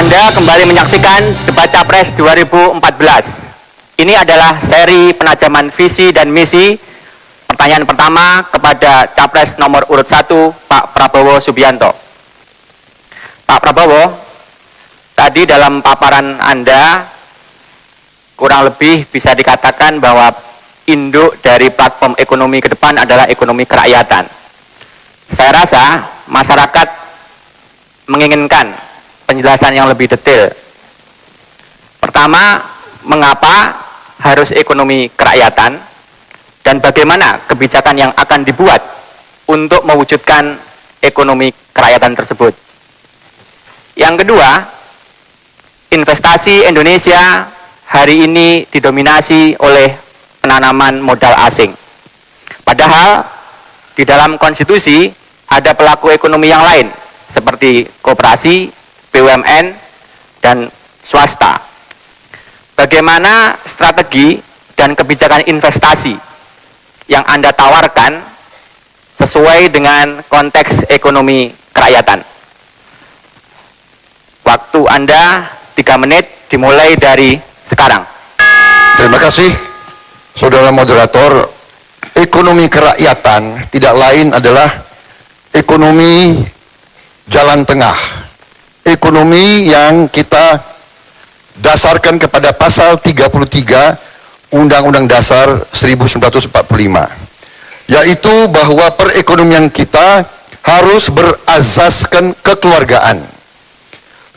Anda kembali menyaksikan Debat Capres 2014. Ini adalah seri penajaman visi dan misi. Pertanyaan pertama kepada Capres nomor urut 1, Pak Prabowo Subianto. Pak Prabowo, tadi dalam paparan Anda kurang lebih bisa dikatakan bahwa induk dari platform ekonomi ke depan adalah ekonomi kerakyatan. Saya rasa masyarakat menginginkan penjelasan yang lebih detail. Pertama, mengapa harus ekonomi kerakyatan dan bagaimana kebijakan yang akan dibuat untuk mewujudkan ekonomi kerakyatan tersebut. Yang kedua, investasi Indonesia hari ini didominasi oleh penanaman modal asing. Padahal di dalam konstitusi ada pelaku ekonomi yang lain seperti koperasi, BUMN, dan swasta. Bagaimana strategi dan kebijakan investasi yang Anda tawarkan sesuai dengan konteks ekonomi kerakyatan? Waktu Anda 3 menit dimulai dari sekarang. Terima kasih, Saudara Moderator. Ekonomi kerakyatan tidak lain adalah ekonomi jalan tengah. Ekonomi yang kita dasarkan kepada pasal 33 Undang-Undang Dasar 1945, yaitu bahwa perekonomian kita harus berazaskan kekeluargaan.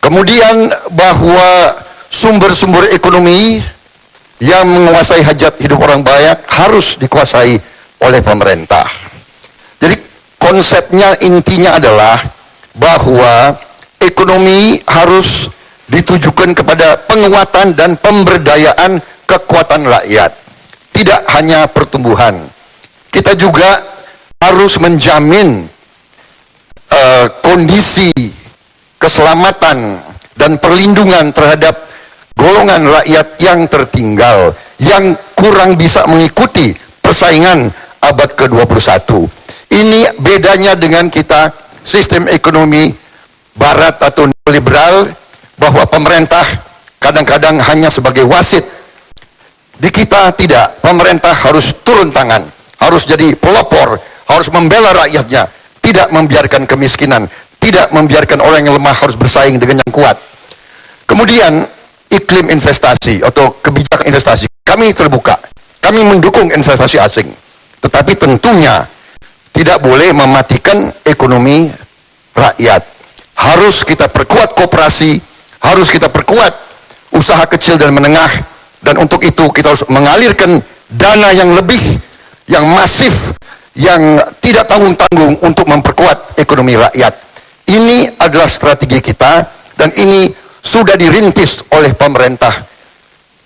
Kemudian bahwa sumber-sumber ekonomi yang menguasai hajat hidup orang banyak harus dikuasai oleh pemerintah. Jadi konsepnya, intinya adalah bahwa ekonomi harus ditujukan kepada penguatan dan pemberdayaan kekuatan rakyat, tidak hanya pertumbuhan. Kita juga harus menjamin kondisi keselamatan dan perlindungan terhadap golongan rakyat yang tertinggal, yang kurang bisa mengikuti persaingan abad ke-21. Ini bedanya dengan kita sistem ekonomi Barat atau neoliberal, bahwa pemerintah kadang-kadang hanya sebagai wasit. Di kita tidak, pemerintah harus turun tangan, harus jadi pelopor, harus membela rakyatnya, tidak membiarkan kemiskinan, tidak membiarkan orang yang lemah harus bersaing dengan yang kuat. Kemudian iklim investasi atau kebijakan investasi, kami terbuka, kami mendukung investasi asing, tetapi tentunya tidak boleh mematikan ekonomi rakyat. Harus kita perkuat koperasi, harus kita perkuat usaha kecil dan menengah, dan untuk itu kita harus mengalirkan dana yang lebih, yang masif, yang tidak tanggung-tanggung untuk memperkuat ekonomi rakyat. Ini adalah strategi kita, dan ini sudah dirintis oleh pemerintah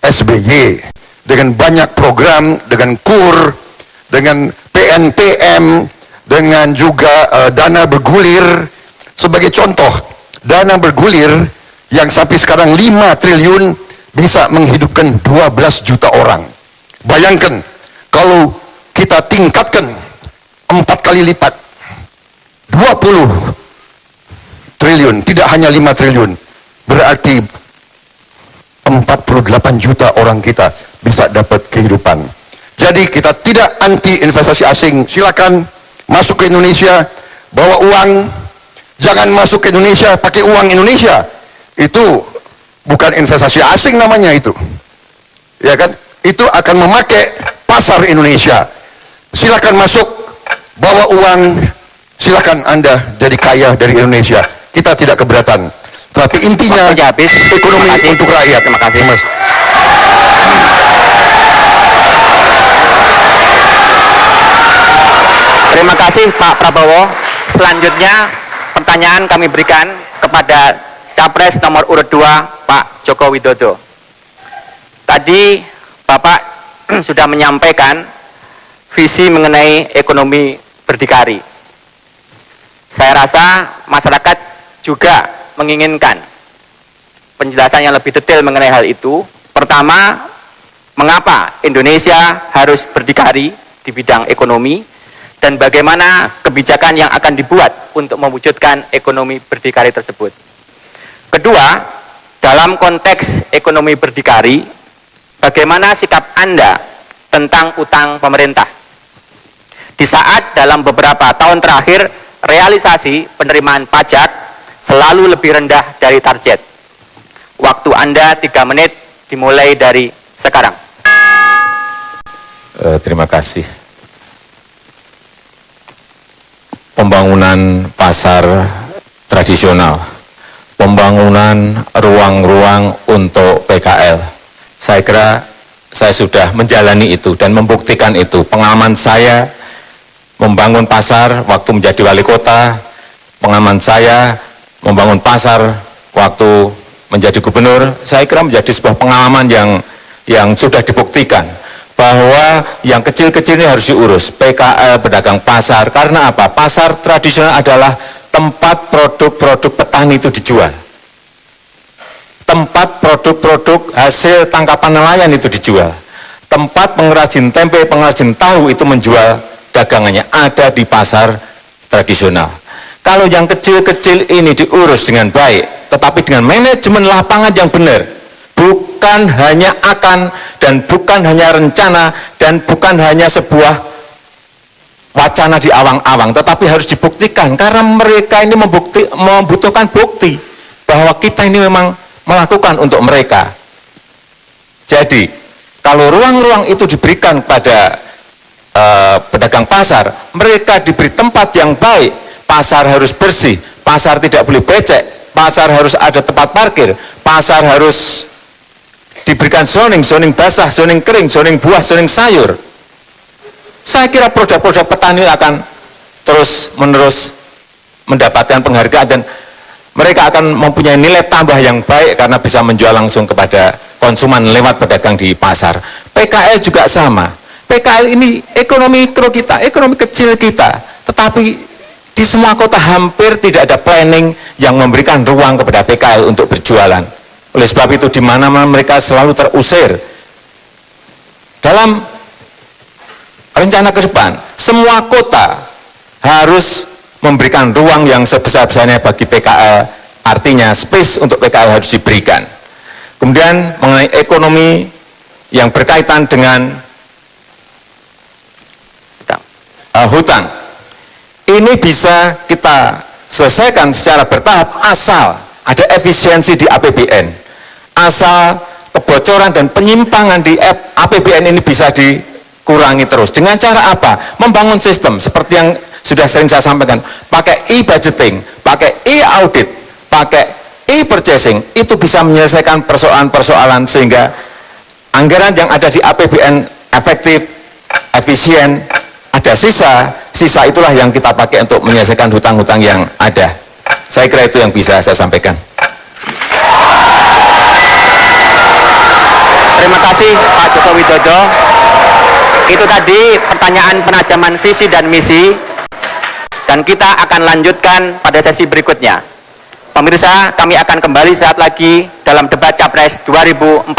SBY dengan banyak program, dengan KUR, dengan PNPM, dengan juga dana bergulir. Sebagai contoh, dana bergulir yang sampai sekarang 5 triliun bisa menghidupkan 12 juta orang. Bayangkan kalau kita tingkatkan 4 kali lipat, 20 triliun, tidak hanya 5 triliun, berarti 48 juta orang kita bisa dapat kehidupan. Jadi kita tidak anti investasi asing, silakan masuk ke Indonesia, bawa uang. Jangan masuk ke Indonesia pakai uang Indonesia. Itu bukan investasi asing namanya itu. Ya kan? Itu akan memakai pasar Indonesia. Silakan masuk, bawa uang, silakan Anda jadi kaya dari Indonesia. Kita tidak keberatan. Tapi intinya ekonomi untuk rakyat. Terima kasih, Mas. Terima kasih Pak Prabowo. Selanjutnya pertanyaan kami berikan kepada Capres nomor urut 2, Pak Joko Widodo. Tadi Bapak sudah menyampaikan visi mengenai ekonomi berdikari. Saya rasa masyarakat juga menginginkan penjelasan yang lebih detail mengenai hal itu. Pertama, mengapa Indonesia harus berdikari di bidang ekonomi, dan bagaimana kebijakan yang akan dibuat untuk mewujudkan ekonomi berdikari tersebut. Kedua, dalam konteks ekonomi berdikari, bagaimana sikap Anda tentang utang pemerintah? Di saat dalam beberapa tahun terakhir, realisasi penerimaan pajak selalu lebih rendah dari target. Waktu Anda 3 menit dimulai dari sekarang. Terima kasih. Pembangunan pasar tradisional, pembangunan ruang-ruang untuk PKL. Saya kira saya sudah menjalani itu dan membuktikan itu. Pengalaman saya membangun pasar waktu menjadi wali kota, pengalaman saya membangun pasar waktu menjadi gubernur, saya kira menjadi sebuah pengalaman yang sudah dibuktikan bahwa yang kecil-kecil ini harus diurus, PKL, pedagang pasar. Karena apa? Pasar tradisional adalah tempat produk-produk petani itu dijual. Tempat produk-produk hasil tangkapan nelayan itu dijual. Tempat pengrajin tempe, pengrajin tahu itu menjual dagangannya ada di pasar tradisional. Kalau yang kecil-kecil ini diurus dengan baik, tetapi dengan manajemen lapangan yang benar, bukan hanya akan dan bukan hanya rencana dan bukan hanya sebuah wacana di awang-awang, tetapi harus dibuktikan karena mereka ini membutuhkan bukti bahwa kita ini memang melakukan untuk mereka. Jadi kalau ruang-ruang itu diberikan pada pedagang pasar, mereka diberi tempat yang baik, pasar harus bersih, pasar tidak boleh becek, pasar harus ada tempat parkir, pasar harus diberikan zoning basah, zoning kering, zoning buah, zoning sayur. Saya kira produk-produk petani akan terus-menerus mendapatkan penghargaan dan mereka akan mempunyai nilai tambah yang baik karena bisa menjual langsung kepada konsumen lewat pedagang di pasar. PKL juga sama. PKL ini ekonomi mikro kita, ekonomi kecil kita, tetapi di semua kota hampir tidak ada planning yang memberikan ruang kepada PKL untuk berjualan. Oleh sebab itu di mana-mana mereka selalu terusir. Dalam rencana ke depan, semua kota harus memberikan ruang yang sebesar-besarnya bagi PKL, artinya space untuk PKL harus diberikan. Kemudian mengenai ekonomi yang berkaitan dengan hutang, ini bisa kita selesaikan secara bertahap asal ada efisiensi di APBN, asal kebocoran dan penyimpangan di APBN ini bisa dikurangi terus. Dengan cara apa? Membangun sistem seperti yang sudah sering saya sampaikan, pakai e-budgeting, pakai e-audit, pakai e-purchasing, itu bisa menyelesaikan persoalan-persoalan sehingga anggaran yang ada di APBN efektif, efisien, ada sisa itulah yang kita pakai untuk menyelesaikan hutang-hutang yang ada. Saya kira itu yang bisa saya sampaikan. Terima kasih Pak Joko Widodo. Itu tadi pertanyaan penajaman visi dan misi, dan kita akan lanjutkan pada sesi berikutnya. Pemirsa, kami akan kembali saat lagi dalam debat Capres 2014.